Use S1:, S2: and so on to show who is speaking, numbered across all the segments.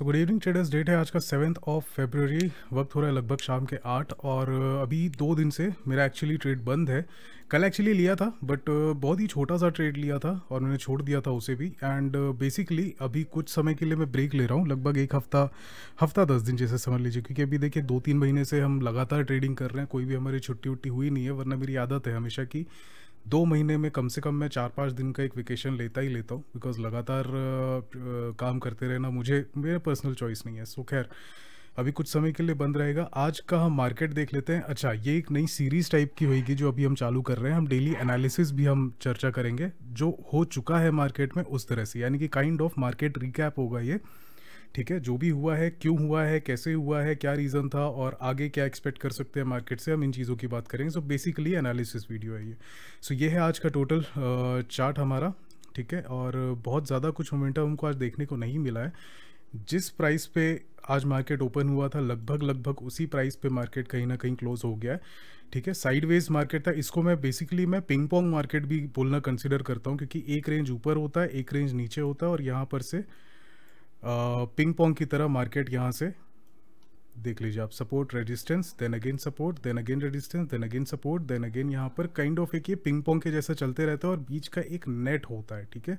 S1: Good evening traders. Date है आज का 7 फरवरी। वक्त हो रहा है लगभग शाम के 8 और अभी 2 दिन से मेरा एक्चुअली ट्रेड बंद है। कल एक्चुअली लिया था बट बहुत ही छोटा सा ट्रेड लिया था और मैंने छोड़ दिया था उसे भी। एंड बेसिकली अभी कुछ समय के लिए मैं ब्रेक ले रहा हूँ, लगभग एक हफ्ता 10 दिन जैसे समझ लीजिए, क्योंकि अभी देखिए 2-3 महीने से हम लगातार ट्रेडिंग कर रहे हैं। कोई भी हमारी छुट्टी उट्टी हुई नहीं है, वरना मेरी आदत है हमेशा की 2 महीने में कम से कम मैं 4-5 दिन का एक वेकेशन लेता ही लेता हूँ, बिकॉज लगातार काम करते रहना मुझे मेरा पर्सनल चॉइस नहीं है। सो खैर अभी कुछ समय के लिए बंद रहेगा। आज का हम मार्केट देख लेते हैं। अच्छा, ये एक नई सीरीज़ टाइप की होगी जो अभी हम चालू कर रहे हैं। हम डेली एनालिसिस भी हम चर्चा करेंगे जो हो चुका है मार्केट में उस तरह से, यानी कि काइंड ऑफ मार्केट रिकैप होगा ये। ठीक है, जो भी हुआ है, क्यों हुआ है, कैसे हुआ है, क्या रीज़न था और आगे क्या एक्सपेक्ट कर सकते हैं मार्केट से, हम इन चीज़ों की बात करेंगे। सो बेसिकली एनालिसिस वीडियो है ये। सो ये है आज का टोटल चार्ट हमारा। ठीक है, और बहुत ज़्यादा कुछ मोमेंटम हमको आज देखने को नहीं मिला है। जिस प्राइस पे आज मार्केट ओपन हुआ था लगभग उसी प्राइस पे मार्केट कहीं ना कहीं क्लोज हो गया है। ठीक है, साइडवेज मार्केट था। इसको मैं बेसिकली पिंग पोंग मार्केट भी बोलना कंसिडर करता हूँ, क्योंकि एक रेंज ऊपर होता है, एक रेंज नीचे होता है, और यहाँ पर से पिंग पोंग की तरह मार्केट यहाँ से देख लीजिए आप, support resistance, then again support, then again resistance, then again support, then again यहाँ पर काइंड ऑफ एक ये पिंग पोंग के जैसा चलते रहता है और बीच का एक नेट होता है। ठीक है,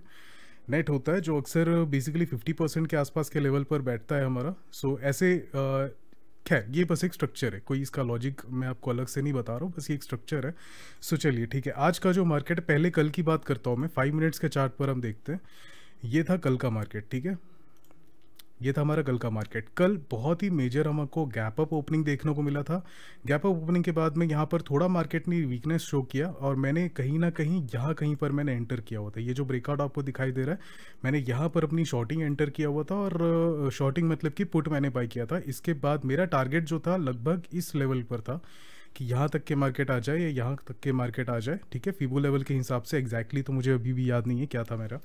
S1: नेट होता है जो अक्सर बेसिकली 50% के आसपास के लेवल पर बैठता है हमारा। सो ऐसे खैर ये बस एक स्ट्रक्चर है, कोई इसका लॉजिक मैं आपको अलग से नहीं बता रहा हूँ, बस ये एक स्ट्रक्चर है। सो चलिए ठीक है, आज का जो मार्केट, पहले कल की बात करता हूँ मैं। 5 मिनट्स के चार्ट पर हम देखते हैं। ये था कल का मार्केट। ठीक है, ये था हमारा कल का मार्केट। कल बहुत ही मेजर हमको गैप अप ओपनिंग देखने को मिला था। गैप अप ओपनिंग के बाद में यहाँ पर थोड़ा मार्केट ने वीकनेस शो किया और मैंने कहीं ना कहीं यहाँ कहीं पर मैंने एंटर किया हुआ था। ये जो ब्रेकआउट आपको दिखाई दे रहा है, मैंने यहाँ पर अपनी शॉर्टिंग एंटर किया हुआ था और शॉर्टिंग मतलब कि पुट मैंने बाई किया था। इसके बाद मेरा टारगेट जो था लगभग इस लेवल पर था कि यहाँ तक के मार्केट आ जाए या यहाँ तक के मार्केट आ जाए। ठीक है, फीबो लेवल के हिसाब से एग्जैक्टली तो मुझे अभी भी याद नहीं है क्या था मेरा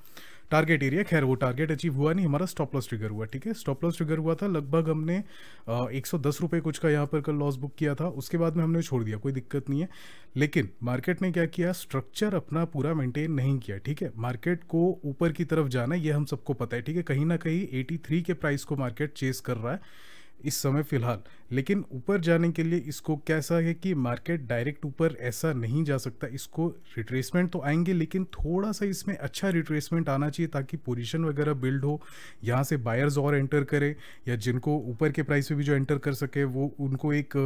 S1: टारगेट एरिया। खैर वो टारगेट अचीव हुआ नहीं, हमारा स्टॉप लॉस ट्रिगर हुआ। ठीक है, स्टॉप लॉस ट्रिगर हुआ था लगभग, हमने 110 रुपये कुछ का यहाँ पर कल लॉस बुक किया था। उसके बाद में हमने छोड़ दिया, कोई दिक्कत नहीं है। लेकिन मार्केट ने क्या किया, स्ट्रक्चर अपना पूरा मेंटेन नहीं किया। ठीक है, मार्केट को ऊपर की तरफ जाना ये हम सबको पता है। ठीक है, कहीं ना कहीं 83 के प्राइस को मार्केट चेस कर रहा है इस समय फिलहाल। लेकिन ऊपर जाने के लिए इसको कैसा है कि मार्केट डायरेक्ट ऊपर ऐसा नहीं जा सकता, इसको रिट्रेसमेंट तो आएंगे, लेकिन थोड़ा सा इसमें अच्छा रिट्रेसमेंट आना चाहिए ताकि पोजीशन वगैरह बिल्ड हो, यहाँ से बायर्स और एंटर करे, या जिनको ऊपर के प्राइस पे भी जो एंटर कर सके वो उनको एक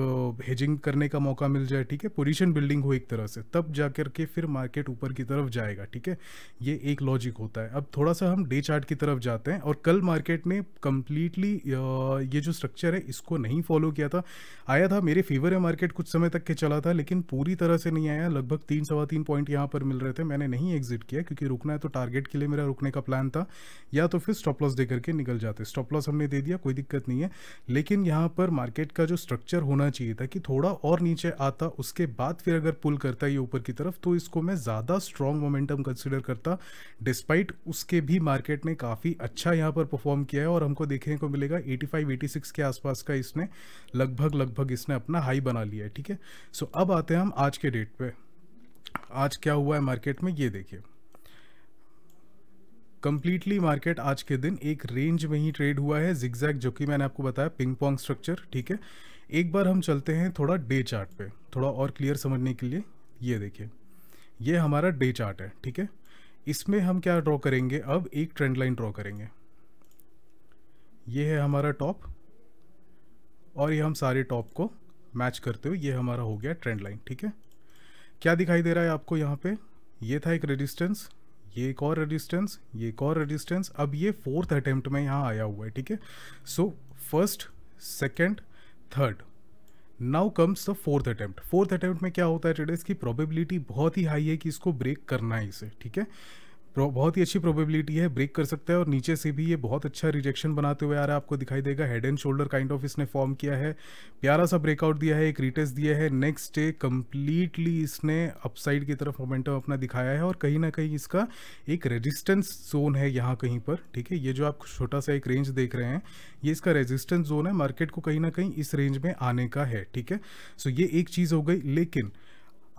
S1: हेजिंग करने का मौका मिल जाए। ठीक है, पोजीशन बिल्डिंग हो एक तरह से, तब जा कर के फिर मार्केट ऊपर की तरफ जाएगा। ठीक है, ये एक लॉजिक होता है। अब थोड़ा सा हम डे चार्ट की तरफ जाते हैं। और कल मार्केट ने कंप्लीटली ये जो स्ट्रक्चर है इसको नहीं फॉलो किया था। आया था मेरे फेवर है मार्केट, कुछ समय तक के चला था, लेकिन पूरी तरह से नहीं आया। लगभग 3-3.25 पॉइंट यहाँ पर मिल रहे थे। मैंने नहीं एग्जिट किया क्योंकि रुकना है तो टारगेट के लिए मेरा रुकने का प्लान था, या तो फिर स्टॉप लॉस दे करके निकल जाते। स्टॉप लॉस हमने दे दिया, कोई दिक्कत नहीं है। लेकिन यहाँ पर मार्केट का जो स्ट्रक्चर होना चाहिए था कि थोड़ा और नीचे आता, उसके बाद फिर अगर पुल करता है ये ऊपर की तरफ, तो इसको मैं ज़्यादा स्ट्रॉन्ग मोमेंटम कंसिडर करता। डिस्पाइट उसके भी मार्केट ने काफ़ी अच्छा यहाँ पर परफॉर्म किया है और हमको देखने को मिलेगा 85-86 के आसपास का इसने लगभग इसने अपना हाई बना लिया है। ठीक है, सो अब आते हैं हम आज के डेट पे। आज क्या हुआ है मार्केट में ये देखिए। कंप्लीटली मार्केट आज के दिन एक रेंज में ही ट्रेड हुआ है, जिगजैग, जो कि मैंने आपको बताया पिंग पोंग स्ट्रक्चर। ठीक है, एक बार हम चलते हैं थोड़ा डे चार्ट पे, थोड़ा और क्लियर समझने के लिए। ये देखिए, ये हमारा डे चार्ट है। ठीक है, इसमें हम क्या ड्रॉ करेंगे, अब एक ट्रेंड लाइन ड्रॉ करेंगे। ये है हमारा टॉप और ये हम सारे टॉप को मैच करते हुए ये हमारा हो गया ट्रेंड लाइन। ठीक है, क्या दिखाई दे रहा है आपको यहाँ पे, ये था एक रेजिस्टेंस, ये एक और रेजिस्टेंस, ये एक और रेजिस्टेंस। अब ये 4th अटेम्प्ट में यहाँ आया हुआ है। ठीक है, so first, second, third, now comes the 4th attempt. 4th attempt में क्या होता है ट्रेडर्स की प्रोबेबिलिटी बहुत ही हाई है कि इसको ब्रेक करना है इसे। ठीक है, बहुत ही अच्छी प्रोबेबिलिटी है, ब्रेक कर सकता है। और नीचे से भी ये बहुत अच्छा रिजेक्शन बनाते हुए आ रहा है, आपको दिखाई देगा। Head and shoulder kind of इसने फॉर्म किया है, प्यारा सा ब्रेकआउट दिया है, एक रिटेस्ट दिया है। नेक्स्ट डे कंप्लीटली इसने अपसाइड की तरफ मोमेंटम अपना दिखाया है और कहीं ना कहीं इसका एक रेजिस्टेंस जोन है यहाँ कहीं पर। ठीक है, ये जो आप छोटा सा एक रेंज देख रहे हैं, ये इसका रेजिस्टेंस जोन है, मार्केट को कहीं ना कहीं इस रेंज में आने का है। ठीक है, सो ये एक चीज़ हो गई। लेकिन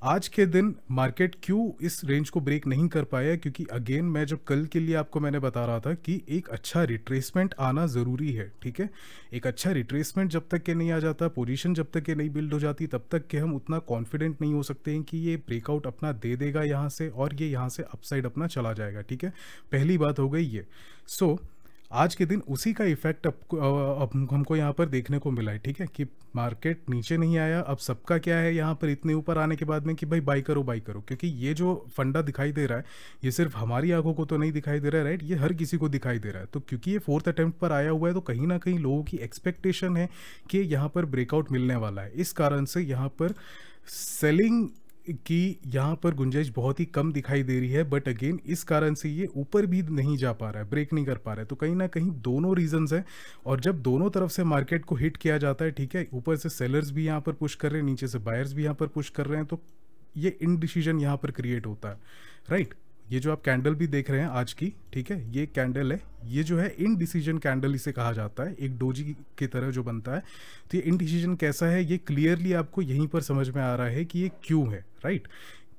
S1: आज के दिन मार्केट क्यों इस रेंज को ब्रेक नहीं कर पाया, क्योंकि अगेन मैं जो कल के लिए आपको मैंने बता रहा था कि एक अच्छा रिट्रेसमेंट आना ज़रूरी है, ठीक है। एक अच्छा रिट्रेसमेंट जब तक के नहीं आ जाता, पोजीशन जब तक के नहीं बिल्ड हो जाती, तब तक के हम उतना कॉन्फिडेंट नहीं हो सकते हैं कि ये ब्रेकआउट अपना दे देगा यहाँ से और ये यहाँ से अपसाइड अपना चला जाएगा, ठीक है। पहली बात हो गई ये। सो आज के दिन उसी का इफेक्ट अब हमको यहाँ पर देखने को मिला है, ठीक है, कि मार्केट नीचे नहीं आया। अब सबका क्या है यहाँ पर इतने ऊपर आने के बाद में कि भाई बाई करो बाई करो, क्योंकि ये जो फंडा दिखाई दे रहा है ये सिर्फ हमारी आंखों को तो नहीं दिखाई दे रहा है, राइट, ये हर किसी को दिखाई दे रहा है। तो क्योंकि ये 4th अटेम्प्ट पर आया हुआ है तो कहीं ना कहीं लोगों की एक्सपेक्टेशन है कि यहाँ पर ब्रेकआउट मिलने वाला है। इस कारण से यहाँ पर सेलिंग कि यहाँ पर गुंजाइश बहुत ही कम दिखाई दे रही है, बट अगेन इस कारण से ये ऊपर भी नहीं जा पा रहा है, ब्रेक नहीं कर पा रहा है। तो कहीं ना कहीं दोनों रीजंस है, और जब दोनों तरफ से मार्केट को हिट किया जाता है, ठीक है, ऊपर से सेलर्स भी यहाँ पर पुश कर रहे हैं, नीचे से बायर्स भी यहाँ पर पुश कर रहे हैं, तो ये इनडिसीजन यहाँ पर क्रिएट होता है, राइट। ये जो आप कैंडल भी देख रहे हैं आज की, ठीक है, ये कैंडल है, ये जो है इनडिसीजन कैंडल इसे कहा जाता है, एक डोजी की तरह जो बनता है। तो ये इनडिसीजन कैसा है, ये क्लियरली आपको यहीं पर समझ में आ रहा है कि ये क्यों है, राइट।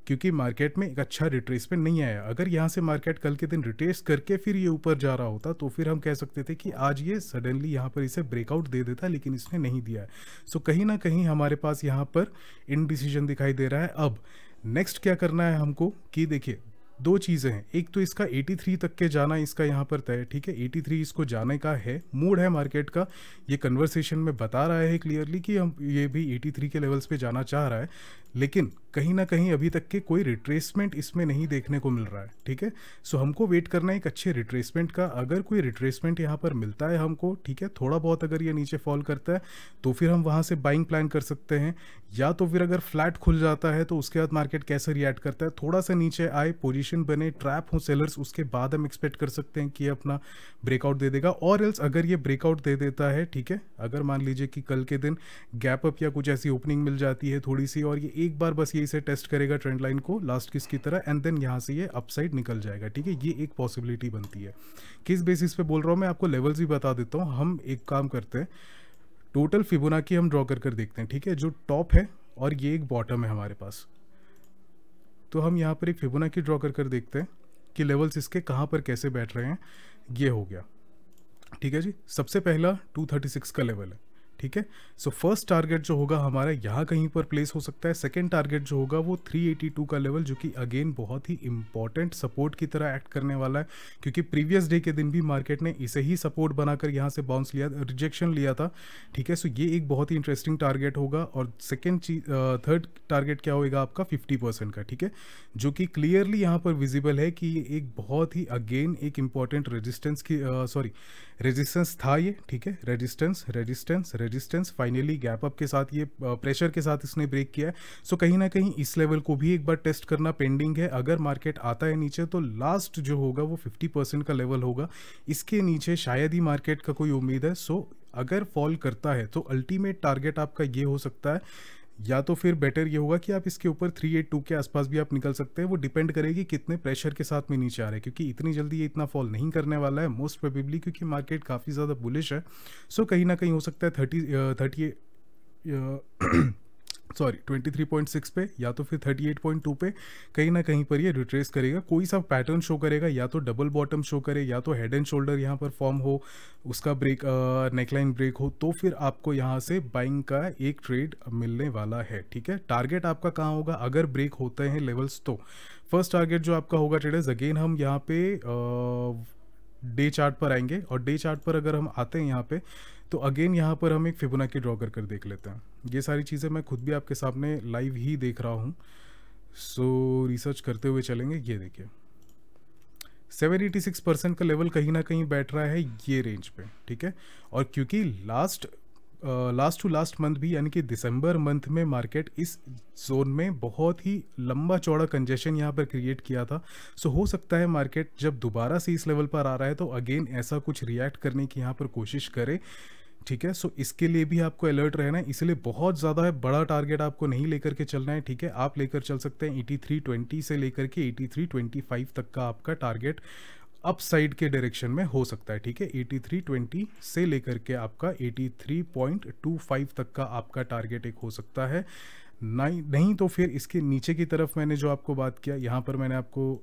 S1: क्योंकि मार्केट में एक अच्छा रिट्रेसमेंट नहीं आया। अगर यहाँ से मार्केट कल के दिन रिट्रेस करके फिर ये ऊपर जा रहा होता तो फिर हम कह सकते थे कि आज ये सडनली यहाँ पर इसे ब्रेकआउट दे देता, लेकिन इसने नहीं दिया है। सो कहीं ना कहीं हमारे पास यहाँ पर इनडिसीजन दिखाई दे रहा है। अब नेक्स्ट क्या करना है हमको, कि देखिए दो चीज़ें हैं, एक तो इसका 83 तक के जाना इसका यहाँ पर तय है, ठीक है, 83 इसको जाने का है, मूड है मार्केट का, ये कन्वर्सेशन में बता रहा है क्लियरली कि हम ये भी 83 के लेवल्स पे जाना चाह रहा है, लेकिन कहीं ना कहीं अभी तक के कोई रिट्रेसमेंट इसमें नहीं देखने को मिल रहा है, ठीक है। सो हमको वेट करना है एक अच्छे रिट्रेसमेंट का। अगर कोई रिट्रेसमेंट यहाँ पर मिलता है हमको, ठीक है, थोड़ा बहुत अगर ये नीचे फॉल करता है तो फिर हम वहाँ से बाइंग प्लान कर सकते हैं, या तो फिर अगर फ्लैट खुल जाता है तो उसके बाद मार्केट कैसे रिएक्ट करता है, थोड़ा सा नीचे आए, पोजीशन बने, ट्रैप हो सेलर्स, उसके बाद हम एक्सपेक्ट कर सकते हैं कि ये अपना ब्रेकआउट दे देगा। और एल्स अगर ये ब्रेकआउट दे देता है, ठीक है, अगर मान लीजिए कि कल के दिन गैप अप या कुछ ऐसी ओपनिंग मिल जाती है थोड़ी सी, और ये एक बार बस ये इसे टेस्ट करेगा ट्रेंड लाइन को लास्ट किस की तरह, एंड देन यहाँ से ये अपसाइड निकल जाएगा, ठीक है, ये एक पॉसिबिलिटी बनती है। किस बेसिस पे बोल रहा हूँ मैं आपको, लेवल्स भी बता देता हूँ। हम एक काम करते हैं, टोटल फिबोनाची हम ड्रॉ कर देखते हैं, ठीक है, जो टॉप है और ये एक बॉटम है हमारे पास, तो हम यहाँ पर एक फिबोनाची ड्रॉ कर देखते हैं कि लेवल्स इसके कहाँ पर कैसे बैठ रहे हैं। ये हो गया, ठीक है जी। सबसे पहला 236 का लेवल है, ठीक है। सो फर्स्ट टारगेट जो होगा हमारा यहाँ कहीं पर प्लेस हो सकता है। सेकंड टारगेट जो होगा वो 382 का लेवल, जो कि अगेन बहुत ही इंपॉर्टेंट सपोर्ट की तरह एक्ट करने वाला है, क्योंकि प्रीवियस डे के दिन भी मार्केट ने इसे ही सपोर्ट बनाकर यहाँ से बाउंस लिया, रिजेक्शन लिया था, ठीक है। सो ये एक बहुत ही इंटरेस्टिंग टारगेट होगा। और सेकेंड चीज, थर्ड टारगेट क्या होगा आपका 50% का, ठीक है, जो कि क्लियरली यहाँ पर विजिबल है कि ये एक बहुत ही अगेन एक इंपॉर्टेंट रेजिस्टेंस की रेजिस्टेंस था ये, ठीक है, resistance resistance resistance, finally gap up के साथ ये प्रेशर के साथ इसने ब्रेक किया है। सो कहीं ना कहीं इस लेवल को भी एक बार टेस्ट करना पेंडिंग है। अगर मार्केट आता है नीचे तो लास्ट जो होगा वो 50% का लेवल होगा, इसके नीचे शायद ही मार्केट का कोई उम्मीद है। सो अगर फॉल करता है तो अल्टीमेट टारगेट आपका ये हो सकता है, या तो फिर बेटर ये होगा कि आप इसके ऊपर 382 के आसपास भी आप निकल सकते हैं। वो डिपेंड करेगी कितने प्रेशर के साथ में नीचे आ रहे हैं, क्योंकि इतनी जल्दी ये इतना फॉल नहीं करने वाला है मोस्ट प्रोबेबली, क्योंकि मार्केट काफ़ी ज़्यादा बुलिश है। सो कहीं ना कहीं हो सकता है 23.6 पे या तो फिर 38.2 पे कहीं ना कहीं पर ये रिट्रेस करेगा। कोई सा पैटर्न शो करेगा, या तो डबल बॉटम शो करे, या तो हेड एंड शोल्डर यहाँ पर फॉर्म हो, उसका ब्रेक नेकलाइन ब्रेक हो, तो फिर आपको यहाँ से बाइंग का एक ट्रेड मिलने वाला है, ठीक है। टारगेट आपका कहाँ होगा अगर ब्रेक होते हैं लेवल्स? तो फर्स्ट टारगेट जो आपका होगा ट्रेडर्स, अगेन हम यहाँ पे डे चार्ट पर आएंगे, और डे चार्ट पर अगर हम आते हैं यहाँ पे तो अगेन यहाँ पर हम एक फिबोनाची ड्रॉ कर देख लेते हैं। ये सारी चीज़ें मैं खुद भी आपके सामने लाइव ही देख रहा हूँ, सो रिसर्च करते हुए चलेंगे। ये देखिए 786% का लेवल कहीं ना कहीं बैठ रहा है ये रेंज पे, ठीक है। और क्योंकि लास्ट टू लास्ट मंथ भी, यानी कि दिसंबर मंथ में मार्केट इस जोन में बहुत ही लंबा चौड़ा कंजेशन यहाँ पर क्रिएट किया था। सो हो सकता है मार्केट जब दोबारा से इस लेवल पर आ रहा है तो अगेन ऐसा कुछ रिएक्ट करने की यहाँ पर कोशिश करे, ठीक है। सो इसके लिए भी आपको अलर्ट रहना है, इसलिए बहुत ज़्यादा बड़ा टारगेट आपको नहीं लेकर के चलना है, ठीक है। आप लेकर चल सकते हैं 8320 से लेकर के 8325 तक का आपका टारगेट अप साइड के डायरेक्शन में हो सकता है, ठीक है। 8320 से लेकर के आपका 83.25 तक का आपका टारगेट एक हो सकता है। नहीं तो फिर इसके नीचे की तरफ मैंने जो आपको बात किया, यहाँ पर मैंने आपको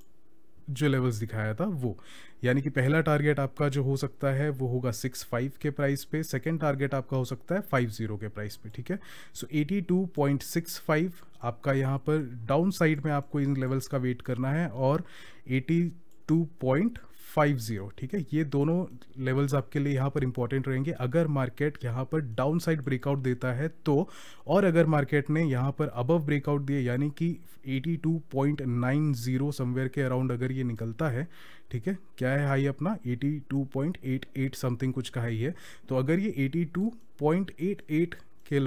S1: जो लेवल्स दिखाया था वो, यानी कि पहला टारगेट आपका जो हो सकता है वो होगा 65 के प्राइस पे, सेकंड टारगेट आपका हो सकता है 50 के प्राइस पे, ठीक है। सो 82.65 आपका यहाँ पर डाउन साइड में आपको इन लेवल्स का वेट करना है, और 82.50, ठीक है, ये दोनों लेवल्स आपके लिए यहाँ पर इंपॉर्टेंट रहेंगे अगर मार्केट यहाँ पर डाउन साइड ब्रेकआउट देता है तो। और अगर मार्केट ने यहाँ पर अबव ब्रेकआउट दिए, यानी कि 82.90 समवेयर के अराउंड अगर ये निकलता है, ठीक है, क्या है हाई अपना 82.88 समथिंग कुछ का हाई है, तो अगर ये 82.88 के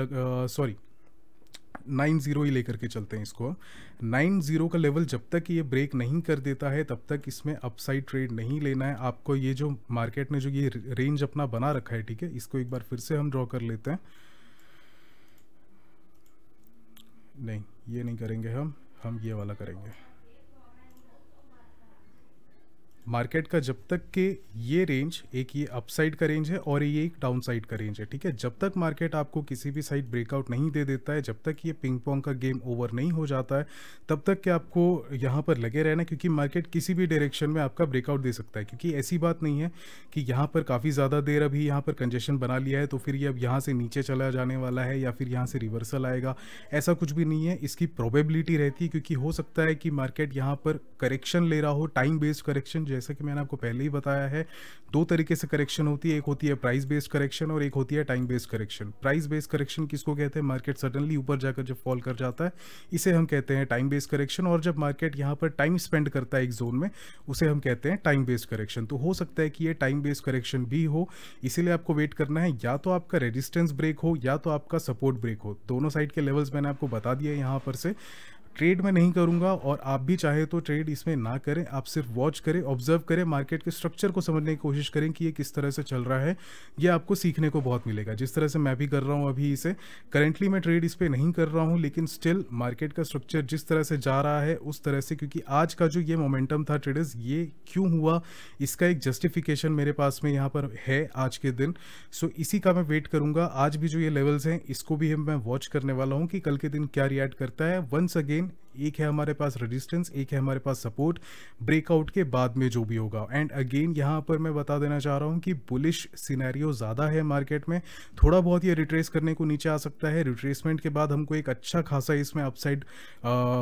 S1: सॉरी 90 ही लेकर के चलते हैं इसको, 90 का लेवल जब तक ये ब्रेक नहीं कर देता है तब तक इसमें अपसाइड ट्रेड नहीं लेना है आपको। ये जो मार्केट ने जो ये रेंज अपना बना रखा है, ठीक है, इसको एक बार फिर से हम ड्रॉ कर लेते हैं। नहीं, ये नहीं करेंगे हम ये वाला करेंगे। मार्केट का जब तक के ये रेंज, एक ये अपसाइड का रेंज है और ये एक डाउन साइड का रेंज है, ठीक है, जब तक मार्केट आपको किसी भी साइड ब्रेकआउट नहीं दे देता है, जब तक ये पिंग पोंग का गेम ओवर नहीं हो जाता है, तब तक कि आपको यहाँ पर लगे रहना, क्योंकि मार्केट किसी भी डायरेक्शन में आपका ब्रेकआउट दे सकता है। क्योंकि ऐसी बात नहीं है कि यहाँ पर काफ़ी ज़्यादा देर अभी यहाँ पर कंजेशन बना लिया है तो फिर ये अब यहाँ से नीचे चला जाने वाला है या फिर यहाँ से रिवर्सल आएगा, ऐसा कुछ भी नहीं है। इसकी प्रोबेबिलिटी रहती है, क्योंकि हो सकता है कि मार्केट यहाँ पर करेक्शन ले रहा हो, टाइम बेस्ड करेक्शन, जैसा कि मैंने आपको पहले ही बताया है। दो तरीके से करेक्शन होती है, एक होती है प्राइस बेस्ड करेक्शन और एक होती है time based correction. Price based correction किसको कहते हैं? मार्केट सडनली ऊपर जाकर जब फॉल कर जाता है, इसे हम कहते हैं टाइम बेस्ड करेक्शन। और जब मार्केट यहाँ पर टाइम स्पेंड करता है एक जोन में, उसे हम कहते हैं टाइम बेस्ड करेक्शन। तो हो सकता है कि ये टाइम बेस्ड करेक्शन भी हो, इसीलिए आपको वेट करना है, या तो आपका रेजिस्टेंस ब्रेक हो या तो आपका सपोर्ट ब्रेक हो। दोनों साइड के लेवल्स मैंने आपको बता दिया यहाँ पर से। ट्रेड में नहीं करूंगा और आप भी चाहे तो ट्रेड इसमें ना करें, आप सिर्फ वॉच करें, ऑब्जर्व करें, मार्केट के स्ट्रक्चर को समझने की कोशिश करें कि ये किस तरह से चल रहा है। ये आपको सीखने को बहुत मिलेगा, जिस तरह से मैं भी कर रहा हूँ अभी इसे। करेंटली मैं ट्रेड इस पर नहीं कर रहा हूँ, लेकिन स्टिल मार्केट का स्ट्रक्चर जिस तरह से जा रहा है उस तरह से, क्योंकि आज का जो ये मोमेंटम था ट्रेडर्स, ये क्यों हुआ इसका एक जस्टिफिकेशन मेरे पास में यहाँ पर है आज के दिन। सो इसी का मैं वेट करूंगा। आज भी जो ये लेवल्स हैं इसको भी मैं वॉच करने वाला हूँ कि कल के दिन क्या रिएक्ट करता है। वंस अगेन, एक है हमारे पास रेजिस्टेंस, एक है हमारे पास सपोर्ट, ब्रेकआउट के बाद में जो भी होगा। एंड अगेन यहाँ पर मैं बता देना चाह रहा हूँ कि बुलिश सिनेरियो ज़्यादा है मार्केट में, थोड़ा बहुत ये रिट्रेस करने को नीचे आ सकता है। रिट्रेसमेंट के बाद हमको एक अच्छा खासा इसमें अपसाइड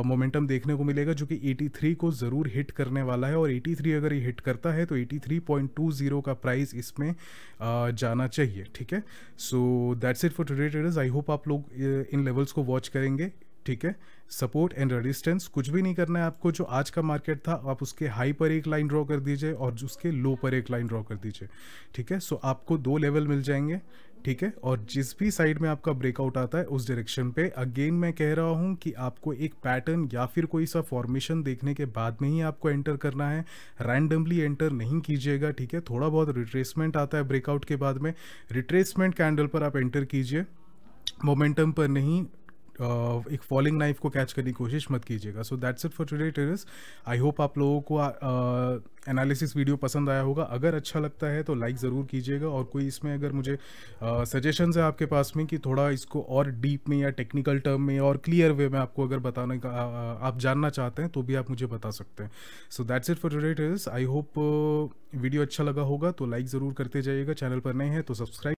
S1: मोमेंटम देखने को मिलेगा, जो कि 83 को ज़रूर हिट करने वाला है। और 83 अगर ये हिट करता है तो 83.20 का प्राइस इसमें जाना चाहिए, ठीक है। So that's it for today traders. I hope आप लोग इन लेवल्स को वॉच करेंगे, ठीक है। सपोर्ट एंड रेजिस्टेंस, कुछ भी नहीं करना है आपको। जो आज का मार्केट था, आप उसके हाई पर एक लाइन ड्रॉ कर दीजिए और उसके लो पर एक लाइन ड्रॉ कर दीजिए, ठीक है। सो आपको दो लेवल मिल जाएंगे, ठीक है। और जिस भी साइड में आपका ब्रेकआउट आता है उस डायरेक्शन पे, अगेन मैं कह रहा हूँ कि आपको एक पैटर्न या फिर कोई सा फॉर्मेशन देखने के बाद में ही आपको एंटर करना है, रैंडमली एंटर नहीं कीजिएगा, ठीक है। थोड़ा बहुत रिट्रेसमेंट आता है ब्रेकआउट के बाद में, रिट्रेसमेंट कैंडल पर आप एंटर कीजिए, मोमेंटम पर नहीं। एक फॉलिंग नाइफ को कैच करने की कोशिश मत कीजिएगा। So that's it for today traders. I hope आप लोगों को एनालिसिस वीडियो पसंद आया होगा। अगर अच्छा लगता है तो लाइक ज़रूर कीजिएगा, और कोई इसमें अगर मुझे सजेशंस है आपके पास में कि थोड़ा इसको और डीप में या टेक्निकल टर्म में और क्लियर वे में आपको अगर बताने का आप जानना चाहते हैं तो भी आप मुझे बता सकते हैं। So that's it for today traders. I hope video अच्छा लगा होगा तो लाइक ज़रूर करते जाइएगा, चैनल पर नए हैं तो सब्सक्राइब